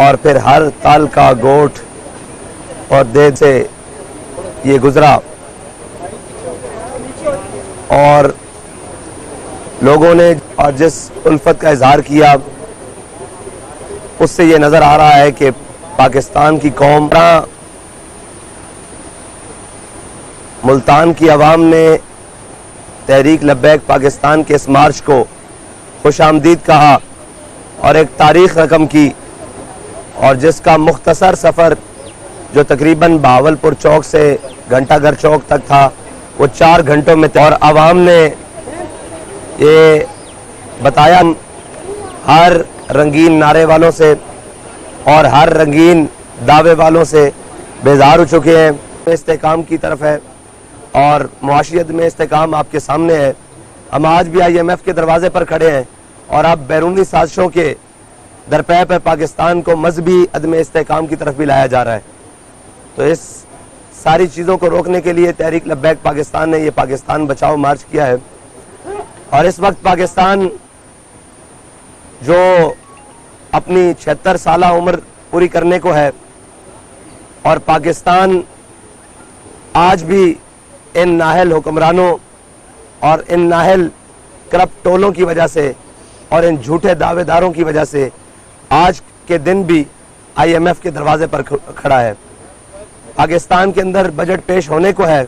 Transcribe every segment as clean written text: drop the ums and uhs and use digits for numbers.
اور پھر ہر تال کا گوٹھ اور دیر سے یہ گزرا اور لوگوں نے اور جس الفت کا اظہار کیا اس سے یہ نظر آ رہا ہے کہ پاکستان کی قوم ملتان کی عوام نے تحریک لبیک پاکستان کے اس مارچ کو خوش آمدید کہا اور ایک تاریخ رقم کی، اور جس کا مختصر سفر جو تقریباً بہاولپور چوک سے گھنٹہ گھر چوک تک تھا وہ 4 گھنٹوں میں اور عوام نے یہ بتایا ہر رنگین نعرے والوں سے اور ہر رنگین دعوے والوں سے بیزار ہو چکے ہیں۔ استحکام کی طرف ہے اور معاشیت میں استحکام آپ کے سامنے ہے۔ ہم آج بھی IMF کے دروازے پر کھڑے ہیں اور اب بیرونی سازشوں کے درپے پر پاکستان کو مذہبی عدم استحکام کی طرف بھی لایا جا رہا ہے۔ تو اس ساری چیزوں کو روکنے کے لیے تحریک لبیک پاکستان نے یہ پاکستان بچاؤ مارچ کیا ہے، اور اس وقت پاکستان جو اپنی 76 سالہ عمر پوری کرنے کو ہے، اور پاکستان آج بھی ان نااہل حکمرانوں اور ان نااہل کرپٹ ٹولوں کی وجہ سے اور ان جھوٹے دعوے داروں کی وجہ سے آج کے دن بھی IMF کے دروازے پر کھڑا ہے۔ پاکستان کے اندر بجٹ پیش ہونے کو ہے،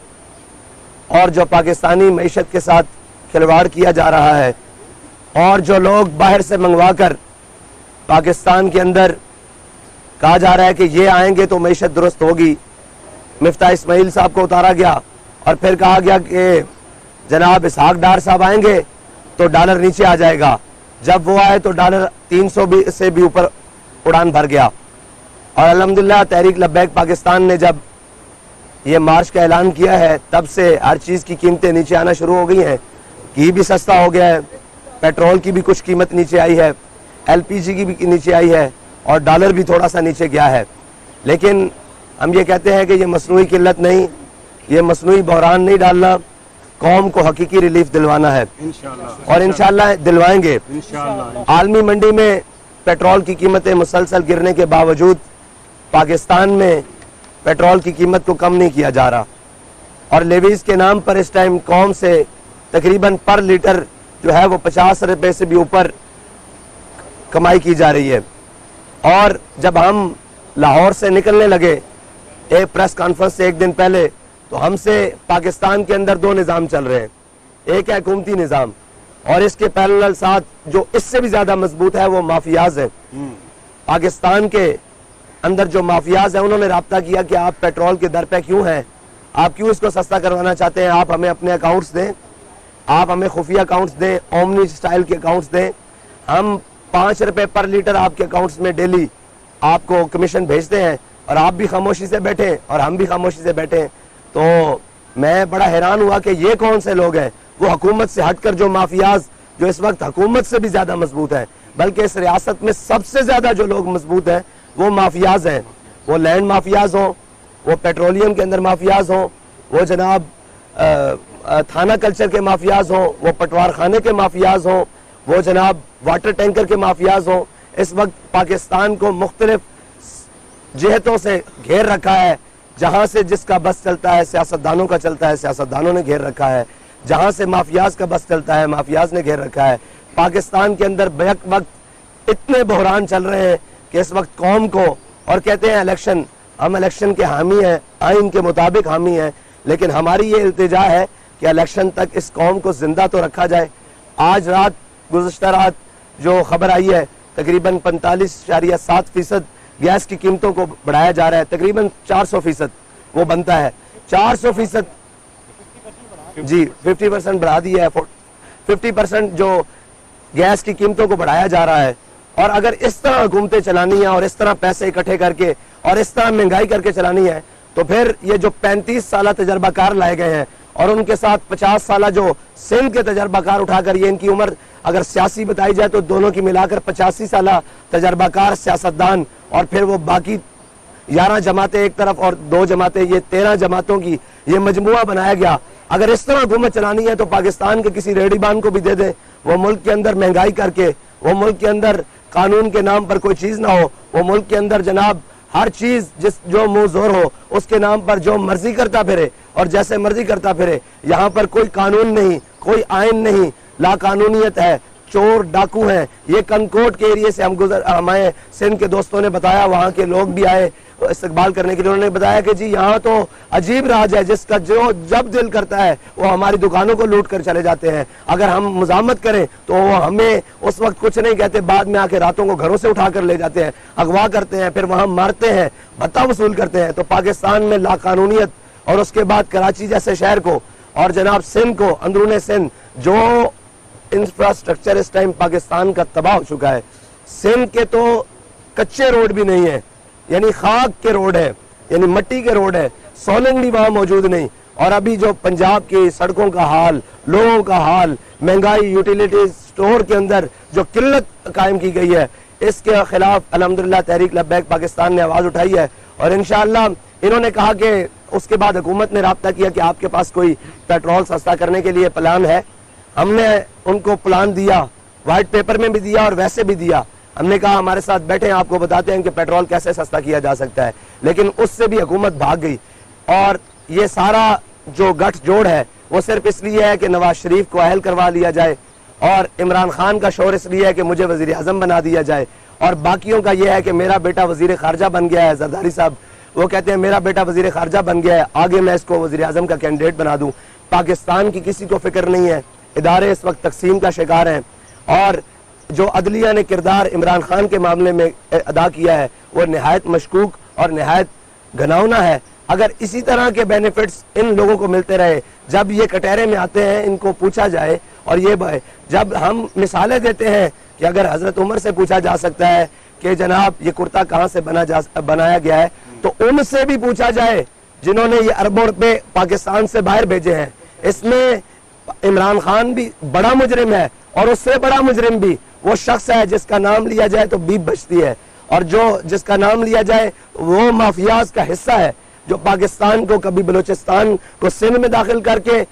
اور جو پاکستانی معیشت کے ساتھ کھلواڑ کیا جا رہا ہے، اور جو لوگ باہر سے منگوا کر پاکستان کے اندر کہا جا رہا ہے کہ یہ آئیں گے تو معیشت درست ہوگی۔ مفتاح اسماعیل صاحب کو اتارا گیا اور پھر کہا گیا کہ جناب اسحاق ڈار صاحب آئیں گے تو ڈالر نیچے آ جائے گا۔ جب وہ آئے تو ڈالر 300 سے بھی اوپر اڑان بھر گیا، اور الحمدللہ تحریک لبیک پاکستان نے جب یہ مارچ کا اعلان کیا ہے تب سے ہر چیز کی قیمتیں نیچے آنا شروع ہو گئی ہیں۔ گھی بھی سستا ہو گیا ہے، پیٹرول کی بھی کچھ قیمت نیچے آئی ہے، LPG کی بھی نیچے آئی ہے، اور ڈالر بھی تھوڑا سا نیچے گیا ہے۔ لیکن ہم یہ کہتے ہیں کہ یہ مصنوعی قلت نہیں، یہ مصنوعی بحران نہیں ڈالنا، قوم کو حقیقی ریلیف دلوانا ہے، اور انشاءاللہ دلوائیں گے۔ عالمی منڈی میں پیٹرول کی قیمتیں مسلسل گرنے کے باوجود پاکستان میں پیٹرول کی قیمت کو کم نہیں کیا جا رہا، اور لیویز کے نام پر اس ٹائم قوم سے تقریباً پر لیٹر جو ہے وہ 50 روپے سے بھی اوپر کمائی کی جا رہی ہے۔ اور جب ہم لاہور سے نکلنے لگے ایک پریس کانفرنس سے ایک دن پہلے، تو ہم سے پاکستان کے اندر 2 نظام چل رہے ہیں، ایک ہے حکومتی نظام، اور اس کے پیرلل ساتھ جو اس سے بھی زیادہ مضبوط ہے وہ مافیاز ہیں۔ پاکستان کے اندر جو مافیاز ہیں انہوں نے رابطہ کیا کہ آپ پیٹرول کے در پہ کیوں ہیں، آپ کیوں اس کو سستا کروانا چاہتے ہیں، آپ ہمیں اپنے اکاؤنٹس دیں، آپ ہمیں خفیہ اکاؤنٹس دیں، اومنی سٹائل کے اکاؤنٹس دیں، ہم 5 روپے پر لیٹر آپ کے اکاؤنٹس میں ڈیلی آپ کو کمیشن بھیجتے ہیں، اور آپ بھی خاموشی سے بیٹھیں اور ہم بھی خاموشی سے بیٹھیں۔ تو میں بڑا حیران ہوا کہ یہ کون سے لوگ ہیں، وہ حکومت سے ہٹ کر جو مافیاز جو اس وقت حکومت سے بھی زیادہ مضبوط ہیں، بلکہ اس ریاست میں سب سے زیادہ جو لوگ مضبوط ہیں وہ مافیاز ہیں، وہ لینڈ مافیاز ہوں، وہ پیٹرولیم کے اندر مافیاز ہوں، وہ جناب تھانہ کلچر کے مافیاز ہوں، وہ پٹوار خانے کے مافیاز ہوں، وہ جناب واٹر ٹینکر کے مافیاز ہوں۔ اس وقت پاکستان کو مختلف جہتوں سے گھیر رکھا ہے، جہاں سے جس کا بس چلتا ہے سیاستدانوں کا چلتا ہے، سیاستدانوں نے گھیر رکھا ہے، جہاں سے مافیاز کا بس چلتا ہے مافیاز نے گھیر رکھا ہے۔ پاکستان کے اندر بیک وقت اتنے بحران چل رہے ہیں کہ اس وقت قوم کو، اور کہتے ہیں الیکشن، ہم الیکشن کے حامی ہیں، آئین کے مطابق حامی ہیں، لیکن ہماری یہ التجا ہے کہ الیکشن تک اس قوم کو زندہ تو رکھا جائے۔ آج گزشتہ رات جو خبر آئی ہے تقریباً 45.7% گیس کی قیمتوں کو بڑھایا جا رہا ہے، تقریباً 400% وہ بنتا ہے، 400% جی 50% بڑھا دی ہے، 50% جو گیس کی قیمتوں کو بڑھایا جا رہا ہے۔ اور اگر اس طرح حکومتیں چلانی ہیں اور اس طرح پیسے اکٹھے کر کے اور اس طرح مہنگائی کر کے چلانی ہے، تو پھر یہ جو 35 سالہ تجربہ کار لائے گئے ہیں اور ان کے ساتھ 50 سالہ جو سندھ کے تجربہ کار اٹھا کر، یہ ان کی عمر اگر سیاسی بتائی جائے تو دونوں کی ملا کر 85 سالہ تجربہ کار سیاستدان، اور پھر وہ باقی 11 جماعتیں ایک طرف اور 2 جماعتیں، یہ 13 جماعتوں کی یہ مجموعہ بنایا گیا۔ اگر اس طرح حکومت چلانی ہے تو پاکستان کے کسی ریڑھی بان کو بھی دے دیں، وہ ملک کے اندر مہنگائی کر کے، وہ ملک کے اندر قانون کے نام پر کوئی چیز نہ ہو. وہ ملک کے اندر جناب ہر چیز جو منہ زور ہو اس کے نام پر جو مرضی کرتا پھرے اور جیسے مرضی کرتا پھرے. یہاں پر کوئی قانون نہیں, کوئی آئین نہیں, لا قانونیت ہے, چور ڈاکو ہیں. یہ کنکوٹ کے ایریے سے ہمیں سندھ کے دوستوں نے بتایا, وہاں کے لوگ بھی آئے استقبال کرنے کے لیے. انہوں نے بتایا کہ جی یہاں تو عجیب راج ہے, جس کا جو جب دل کرتا ہے وہ ہماری دکانوں کو لوٹ کر چلے جاتے ہیں. اگر ہم مزاحمت کریں تو وہ ہمیں اس وقت کچھ نہیں کہتے, بعد میں آ کے راتوں کو گھروں سے اٹھا کر لے جاتے ہیں, اغوا کرتے ہیں, پھر وہاں مارتے ہیں, بھتہ وصول کرتے ہیں. تو پاکستان میں لا قانونیت, اور اس کے بعد کراچی جیسے شہر کو اور جناب سندھ کو, اندرون سندھ جو انفراسٹرکچر اس ٹائم پاکستان کا تباہ ہو چکا ہے. سندھ کے تو کچے روڈ بھی نہیں ہیں, یعنی خاک کے روڈ ہے, یعنی مٹی کے روڈ ہے, سولنگ بھی وہاں موجود نہیں. اور ابھی جو پنجاب کی سڑکوں کا حال, لوگوں کا حال, مہنگائی, یوٹیلیٹی سٹور کے اندر جو قلت قائم کی گئی ہے, اس کے خلاف الحمدللہ تحریک لبیک پاکستان نے آواز اٹھائی ہے. اور انشاءاللہ انہوں نے کہا کہ اس کے بعد حکومت نے رابطہ کیا کہ آپ کے پاس کوئی پیٹرول سستا کرنے کے لیے پلان ہے. ہم نے ان کو پلان دیا, وائٹ پیپر میں بھی دیا اور ویسے بھی دیا. ہم نے کہا ہمارے ساتھ بیٹھے, آپ کو بتاتے ہیں کہ پیٹرول کیسے سستا کیا جا سکتا ہے. لیکن اس سے بھی حکومت بھاگ گئی. اور یہ سارا جو گٹھ جوڑ ہے وہ صرف اس لیے ہے کہ نواز شریف کو اہل کروا لیا جائے, اور عمران خان کا شور اس لیے ہے کہ مجھے وزیر اعظم بنا دیا جائے, اور باقیوں کا یہ ہے کہ میرا بیٹا وزیر خارجہ بن گیا ہے. زرداری صاحب وہ کہتے ہیں میرا بیٹا وزیر خارجہ بن گیا ہے, آگے میں اس کو وزیر اعظم کا کینڈیڈیٹ بنا دوں. پاکستان کی کسی کو فکر نہیں ہے. ادارے اس وقت تقسیم کا شکار ہیں, اور جو عدلیہ نے کردار عمران خان کے معاملے میں ادا کیا ہے وہ نہایت مشکوک اور نہایت گھناؤنا ہے. اگر اسی طرح کے بینیفٹس ان لوگوں کو ملتے رہے, جب یہ کٹہرے میں آتے ہیں ان کو پوچھا جائے, اور یہ جب ہم مثالیں دیتے ہیں کہ اگر حضرت عمر سے پوچھا جا سکتا ہے کہ جناب یہ کرتا کہاں سے بنایا گیا ہے, تو ان سے بھی پوچھا جائے جنہوں نے یہ اربوں روپے پاکستان سے باہر بھیجے ہیں. اس میں عمران خان بھی بڑا مجرم ہے, اور اس سے بڑا مجرم بھی وہ شخص ہے جس کا نام لیا جائے تو بیپ بچتی ہے, اور جس کا نام لیا جائے وہ مافیاز کا حصہ ہے, جو پاکستان کو کبھی بلوچستان کو سندھ میں داخل کر کے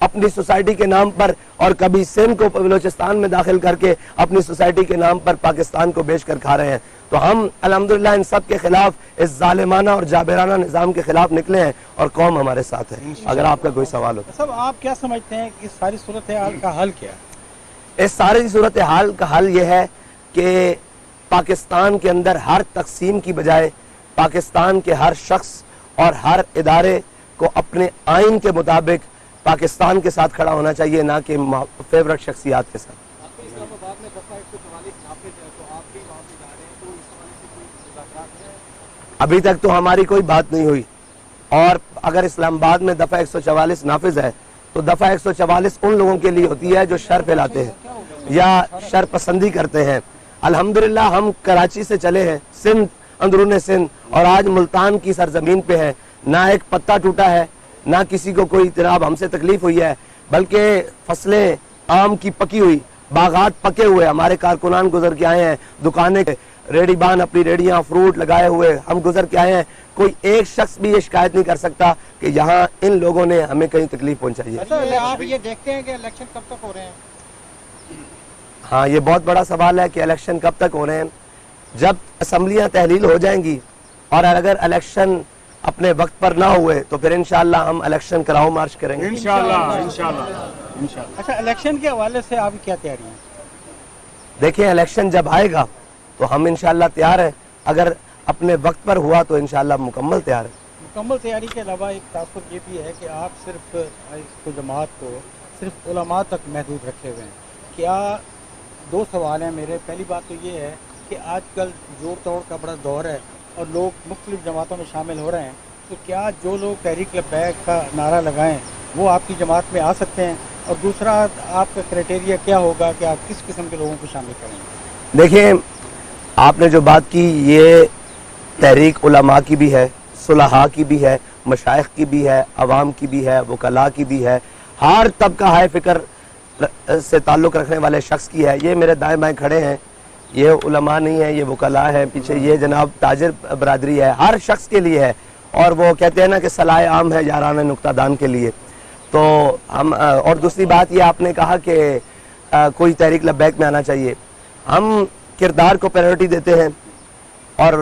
اپنی سوسائٹی کے نام پر, اور کبھی سندھ کو بلوچستان میں داخل کر کے اپنی سوسائٹی کے نام پر پاکستان کو بیچ کر کھا رہے ہیں. تو ہم الحمدللہ ان سب کے خلاف, اس ظالمانہ اور جابرانہ نظام کے خلاف نکلے ہیں, اور قوم ہمارے ساتھ ہے. اگر آپ کا کوئی سوال ہو. صاحب آپ کیا سمجھتے ہیں کہ اس ساری صورتحال کا حل کیا ہے؟ اس ساری صورتحال کا حل یہ ہے کہ پاکستان کے اندر ہر تقسیم کی بجائے پاکستان کے ہر شخص اور ہر ادارے کو اپنے آئین کے مطابق پاکستان کے ساتھ کھڑا ہونا چاہیے, نہ کہ فیورٹ شخصیات کے ساتھ. ابھی تک تو ہماری کوئی بات نہیں ہوئی, اور اگر اسلام آباد میں دفعہ 144 نافذ ہے تو دفعہ 144 ان لوگوں کے لیے ہوتی ہے جو شر پھیلاتے ہیں یا شر پسندی کرتے ہیں. الحمدللہ ہم کراچی سے چلے ہیں, سندھ, اندرون سندھ, اور آج ملتان کی سرزمین پہ ہیں. نہ ایک پتا ٹوٹا ہے, نہ کسی کو کوئی جناب ہم سے تکلیف ہوئی ہے, بلکہ فصلیں آم کی پکی ہوئی, باغات پکے ہوئے, ہمارے کارکنان گزر کے آئے ہیں, دکانیں ریڑی بان اپنی ریڑیاں فروٹ لگائے ہوئے ہم گزر کے آئے ہیں. کوئی ایک شخص بھی یہ شکایت نہیں کر سکتا کہ یہاں ان لوگوں نے ہمیں کہیں تکلیف پہنچائی ہے. آپ یہ دیکھتے ہیں کہ الیکشن کب تک ہو رہے ہیں؟ ہاں, یہ بہت بڑا سوال ہے کہ الیکشن کب تک ہو رہے ہیں. جب اسمبلیاں تحلیل ہو جائیں گی, اور اگر الیکشن اپنے وقت پر نہ ہوئے تو پھر انشاءاللہ ہم الیکشن کراؤ مارچ کریں گے انشاءاللہ. اچھا, الیکشن کے حوالے سے آپ کی کیا تیاری ہے؟ دیکھیں, الیکشن جب آئے گا تو ہم انشاءاللہ تیار ہیں. اگر اپنے وقت پر ہوا تو انشاءاللہ مکمل تیار ہے. مکمل تیاری کے علاوہ ایک تاثر یہ بھی ہے کہ آپ صرف اس جماعت کو صرف علماء تک محدود رکھے ہوئے ہیں. کیا دو سوال ہیں میرے. پہلی بات تو یہ ہے کہ آج کل جوڑ توڑ کا بڑا دور ہے اور لوگ مختلف جماعتوں میں شامل ہو رہے ہیں, تو کیا جو لوگ تحریک لبیک کا نعرہ لگائیں وہ آپ کی جماعت میں آ سکتے ہیں؟ اور دوسرا, آپ کا کرائٹیریا کیا ہوگا کہ آپ کس قسم کے لوگوں کو شامل کریں گے؟ دیکھیں, آپ نے جو بات کی یہ تحریک علماء کی بھی ہے, صلحاء کی بھی ہے, مشائخ کی بھی ہے, عوام کی بھی ہے, وکلاء کی بھی ہے, ہر طبقہ ہائے فکر سے تعلق رکھنے والے شخص کی ہے. یہ میرے دائیں بائیں کھڑے ہیں, یہ علماء نہیں ہے, یہ وکلاء ہیں, پیچھے یہ جناب تاجر برادری ہے, ہر شخص کے لیے ہے. اور وہ کہتے ہیں نا کہ صلاح عام ہے یارانہ نقطہ دان کے لیے. تو ہم, اور دوسری بات یہ آپ نے کہا کہ کوئی تحریک لبیک میں آنا چاہیے. ہم کردار کو پریورٹی دیتے ہیں اور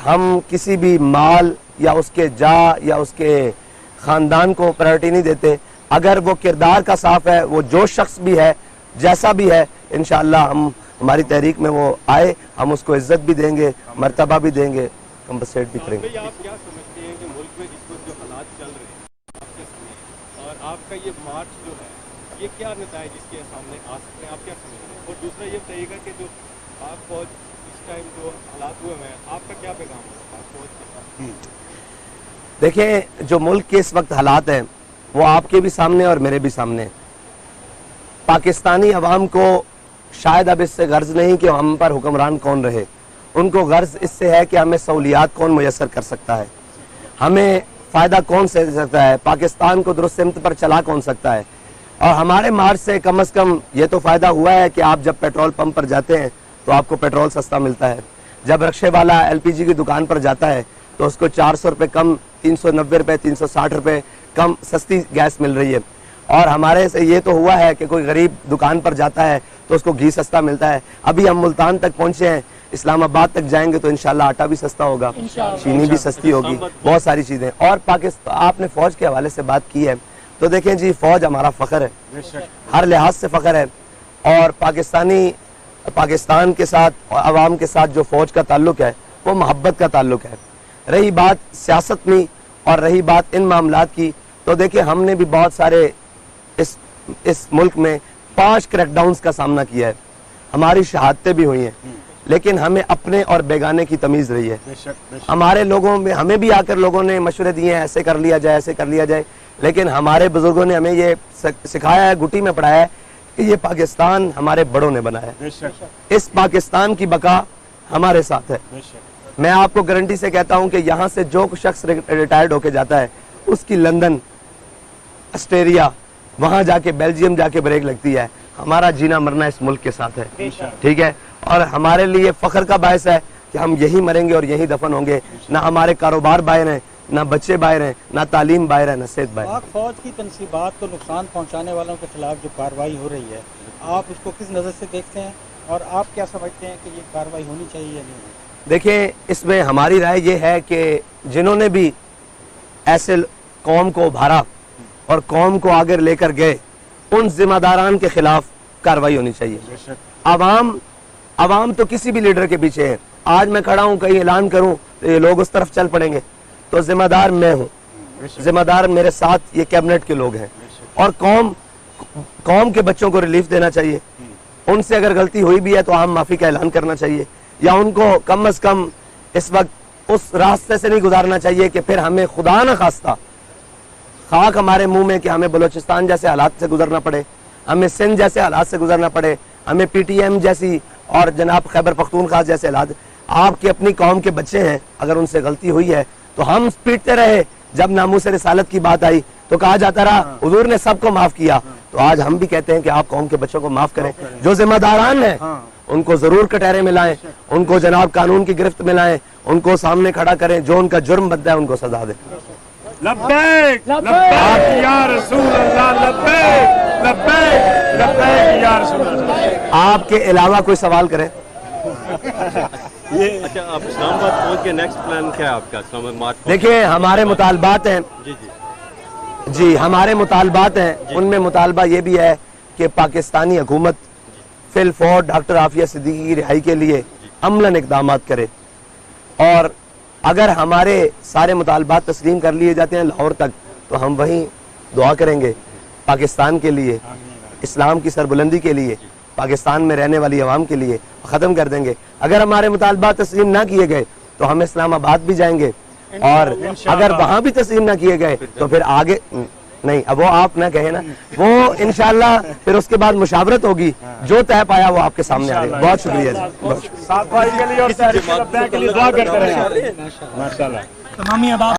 ہم کسی بھی مال یا اس کے جا یا اس کے خاندان کو پریورٹی نہیں دیتے. اگر وہ کردار کا صاف ہے, وہ جو شخص بھی ہے جیسا بھی ہے, انشاءاللہ ہماری تحریک میں وہ آئے, ہم اس کو عزت بھی دیں گے, مرتبہ بھی دیں گے, کمپنسیٹ بھی کریں گے. آپ کیا سمجھتے ہیں کہ ملک میں اس وقت جو حالات چل رہے ہیں آپ کے سامنے, اور آپ کا یہ مارچ جو ہے یہ کیا نتائج اس کے سامنے آ سکتے ہیں, آپ کیا سمجھتے ہیں؟ اور دوسرا یہ بتائیے گا کہ جو پاک فوج اس ٹائم جو حالات ہوئے ہیں, آپ کا کیا پیغام ہوگا پاک فوج کے ساتھ؟ دیکھیں, جو ملک کے اس وقت حالات ہیں وہ آپ کے بھی سامنے اور میرے بھی سامنے. پاکستانی عوام کو شاید اب اس سے غرض نہیں کہ ہم پر حکمران کون رہے, ان کو غرض اس سے ہے کہ ہمیں سہولیات کون میسر کر سکتا ہے, ہمیں فائدہ کون سے دے سکتا ہے, پاکستان کو درست سمت پر چلا کون سکتا ہے. اور ہمارے مارچ سے کم از کم یہ تو فائدہ ہوا ہے کہ آپ جب پیٹرول پمپ پر جاتے ہیں تو آپ کو پیٹرول سستا ملتا ہے, جب رکشے والا ایل پی جی کی دکان پر جاتا ہے تو اس کو 400 روپے کم, 390 روپے, 360 روپے کم سستی گیس مل رہی ہے. اور ہمارے سے یہ تو ہوا ہے کہ کوئی غریب دکان پر جاتا ہے تو اس کو گھی سستا ملتا ہے. ابھی ہم ملتان تک پہنچے ہیں, اسلام آباد تک جائیں گے تو انشاءاللہ آٹا بھی سستا ہوگا, چینی بھی سستی ہوگی, بہت ساری چیزیں. اور پاکستان, آپ نے فوج کے حوالے سے بات کی ہے تو دیکھیں جی, فوج ہمارا فخر ہے, ہر لحاظ سے فخر ہے. اور پاکستان کے ساتھ, عوام کے ساتھ جو فوج کا تعلق ہے وہ محبت کا تعلق ہے. رہی بات سیاست میں اور رہی بات ان معاملات کی, تو دیکھیں ہم نے بھی بہت سارے اس ملک میں 5 کریک ڈاؤنز کا سامنا کیا ہے, ہماری شہادتیں بھی ہوئی ہیں, لیکن ہمیں اپنے اور بیگانے کی تمیز رہی ہے. ہمارے لوگوں میں, ہمیں بھی آ کر لوگوں نے مشورے دیے ہیں ایسے کر لیا جائے, ایسے کر لیا جائے, لیکن ہمارے بزرگوں نے ہمیں یہ سکھایا ہے, گٹی میں پڑھایا ہے کہ یہ پاکستان ہمارے بڑوں نے بنایا ہے, اس پاکستان کی بقا ہمارے ساتھ ہے. میں آپ کو گارنٹی سے کہتا ہوں کہ یہاں سے جو شخص ریٹائرڈ ہو کے جاتا ہے اس کی لندن, آسٹریلیا, وہاں جا کے بیلجیم جا کے بریک لگتی ہے. ہمارا جینا مرنا اس ملک کے ساتھ ہے, ٹھیک ہے, اور ہمارے لیے فخر کا باعث ہے کہ ہم یہی مریں گے اور یہی دفن ہوں گے. نہ ہمارے کاروبار باہر ہیں, نہ بچے باہر ہیں, نہ تعلیم باہر ہے, نہ صحت باہر ہے. پاک فوج کی تنصیبات کو نقصان پہنچانے والوں کے خلاف جو کارروائی ہو رہی ہے, آپ اس کو کس نظر سے دیکھتے ہیں اور آپ کیا سمجھتے ہیں کہ یہ کارروائی ہونی چاہیے یا نہیں؟ دیکھیں, اس میں ہماری رائے یہ ہے کہ جنہوں نے بھی ایسے قوم کو ابھارا اور قوم کو آگے لے کر گئے, ان ذمہ داران کے خلاف کارروائی ہونی چاہیے. عوام تو کسی بھی لیڈر کے پیچھے ہے. آج میں کھڑا ہوں, کہیں اعلان کروں تو یہ لوگ اس طرف چل پڑیں گے, تو ذمہ دار میں ہوں, ذمہ دار میرے ساتھ یہ کیبنٹ کے لوگ ہیں. اور قوم کے بچوں کو ریلیف دینا چاہیے. ان سے اگر غلطی ہوئی بھی ہے تو عام معافی کا اعلان کرنا چاہیے, یا ان کو کم از کم اس وقت اس راستے سے نہیں گزارنا چاہیے کہ پھر ہمیں خدا نہ خواستہ خاک ہمارے منہ میں کہ ہمیں بلوچستان جیسے حالات سے گزرنا پڑے, ہمیں سندھ جیسے حالات سے گزرنا پڑے, ہمیں پی ٹی ایم جیسی اور جناب خیبر پختونخوا جیسے حالات. آپ کی اپنی قوم کے بچے ہیں, اگر ان سے غلطی ہوئی ہے تو ہم پیٹتے رہے. جب ناموس رسالت کی بات آئی تو کہا جاتا رہا حضور نے سب کو معاف کیا. تو آج ہم بھی کہتے ہیں کہ آپ قوم کے بچوں کو معاف کریں. جو ذمہ داران ہیں ان کو ضرور کٹہرے میں لائیں, ان کو جناب قانون کی گرفت میں لائیں, ان کو سامنے کھڑا کریں, جو ان کا جرم بنتا ہے ان کو سزا دیں. لبیک لبیک یا رسول اللہ, لبیک لبیک لبیک یا رسول اللہ. آپ کے علاوہ کوئی سوال کریں؟ اچھا, آپ اسلام آباد پہنچ کے نیکسٹ پلان کیا ہے آپ کا اسلام آباد مارچ؟ دیکھیں, ہمارے مطالبات ہیں, جی ہمارے مطالبات ہیں. ان میں مطالبہ یہ بھی ہے کہ پاکستانی حکومت فی الفور ڈاکٹر عافیہ صدیقی کی رہائی کے لیے عملاً اقدامات کرے. اور اگر ہمارے سارے مطالبات تسلیم کر لیے جاتے ہیں لاہور تک, تو ہم وہیں دعا کریں گے پاکستان کے لیے, اسلام کی سربلندی کے لیے, پاکستان میں رہنے والی عوام کے لیے, ختم کر دیں گے. اگر ہمارے مطالبات تسلیم نہ کیے گئے تو ہم اسلام آباد بھی جائیں گے, اور اگر وہاں بھی تسلیم نہ کیے گئے تو پھر آگے نہیں, اب وہ آپ نہ کہیں نا, وہ انشاءاللہ پھر اس کے بعد مشاورت ہوگی, جو طے پایا وہ آپ کے سامنے آ گیا. بہت شکریہ جی. صاف بھائی کے لیے اور تحریک لبیک کے لیے دعا کرتے رہیں. ماشاءاللہ.